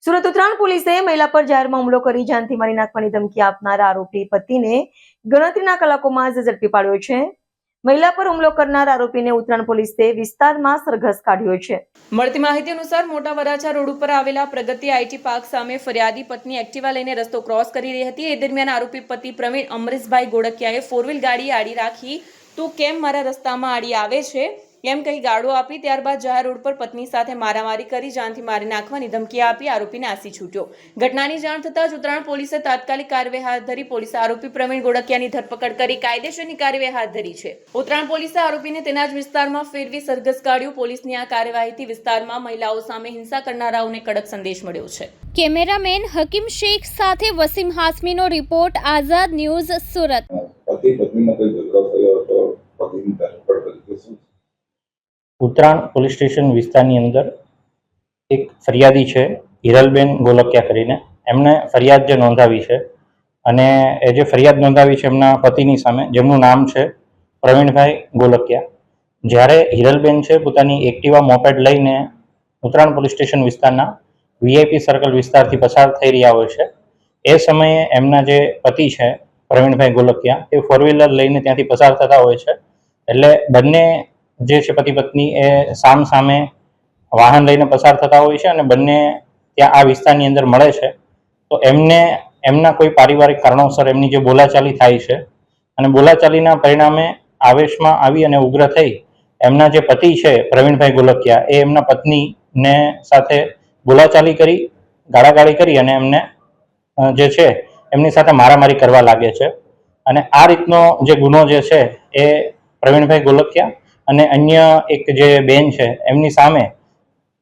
સુરત ઉત્તરાયણ પોલીસે મહિલા પર જાહેરમાં હુમલો કરી જાનથી મારી નાખવાની ધમકી આપનાર આરોપી પતિને ગણતરીના કલાકોમાં જ ઝડપી પાડ્યો છે। મહિલા પર હુમલો કરનાર આરોપીને ઉત્તરાયણ પોલીસે વિસ્તારમાં સરઘસ કાઢ્યો છે। મળતી માહિતી અનુસાર મોટા વરાછા રોડ ઉપર આવેલા પ્રગતિ આઈટી પાર્ક સામે ફરિયાદી પત્ની એક્ટિવા લઈને રસ્તો ક્રોસ કરી રહી હતી। એ દરમિયાન આરોપી પતિ પ્રવીણ અમરીશભાઈ ગોળકિયાએ ફોર વ્હીલ ગાડી આડી રાખી તું કેમ મારા રસ્તામાં આડી આવે છે એમ કહી ગાળો આપી ત્યારબાદ જાહેર રોડ પર પત્ની સાથે મારામારી કરી જાનથી મારી નાખવાની ધમકી આપી આરોપી નાસી છૂટ્યો। ઘટનાની જાણ થતાં જ ઉત્તરાયણ પોલીસે તાત્કાલિક કાર્યવાહી હાથ ધરી પોલીસે આરોપી પ્રવીણ ગોળકિયાની ધરપકડ કરી કાયદેસરની કાર્યવાહી હાથ ધરી છે। ઉત્તરાયણ પોલીસે આરોપીને તેના જ વિસ્તારમાં ફેરવી સરઘસ કાઢ્યું। પોલીસની આ કાર્યવાહીથી વિસ્તારમાં મહિલાઓ સામે હિંસા કરનારાઓને કડક સંદેશ મળ્યો છે। કેમેરામેન હકીમ શેખ સાથે વસીમ હાસમીનો report, Azad news, Surat. Uttarayan police station વિસ્તારની અંદર એક ફરિયાદી છે હિરલબેન ગોલકિયા કરીને, એમને ફરિયાદ જે નોંધાવી છે અને એ જે ફરિયાદ નોંધાવી છે એમના પતિની સામે, જેમનું નામ છે પ્રવીણભાઈ ગોલકિયા। જ્યારે હિરલબેન છે પોતાની એક્ટિવા મોપેડ લઈને ઉત્તરાયણ પોલીસ સ્ટેશન વિસ્તારના વીઆઈપી સર્કલ વિસ્તારથી પસાર થઈ રહ્યા હોય છે, એ સમયે એમના જે પતિ છે પ્રવીણભાઈ ગોલકિયા એ ફોર વ્હીલર લઈને ત્યાંથી પસાર થતા હોય છે। એટલે બંને જે છે પતિ પત્ની એ સામ સામે વાહન લઈને પસાર થતા હોય છે અને બંને ત્યાં આ વિસ્તારની અંદર મળે છે। તો એમના કોઈ પારિવારિક કારણોસર એમની જે બોલાચાલી થાય છે અને બોલાચાલીના પરિણામે આવેશમાં આવી અને ઉગ્ર થઈ એમના જે પતિ છે પ્રવીણભાઈ ગોલકિયા એ એમના પત્નીને સાથે બોલાચાલી કરી, ગાળાગાળી કરી અને એમને જે છે એમની સાથે મારામારી કરવા લાગે છે। અને આ રીતનો જે ગુનો જે છે એ પ્રવીણભાઈ ગોલકિયા અને અન્ય એક જે બેન છે એમની સામે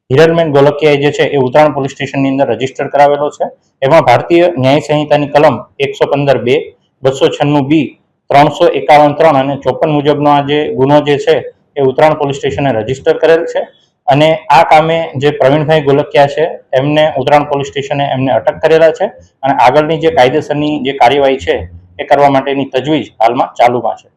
હિરલબેન ગોલકિયાએ જે છે એ ઉત્તરાયણ પોલીસ સ્ટેશનની અંદર રજીસ્ટર કરાવેલો છે। એમાં ભારતીય ન્યાય સંહિતાની કલમ 115(2), 296(b), 351(3) અને 54 મુજબનો આ જે ગુનો જે છે એ ઉત્તરાયણ પોલીસ સ્ટેશને રજીસ્ટર કરેલ છે। અને આ કામે જે પ્રવીણભાઈ ગોલકિયા છે એમને ઉત્તરાયણ પોલીસ સ્ટેશને એમને અટક કરેલા છે અને આગળની જે કાયદેસરની જે કાર્યવાહી છે એ કરવા માટેની તજવીજ હાલમાં ચાલુમાં છે।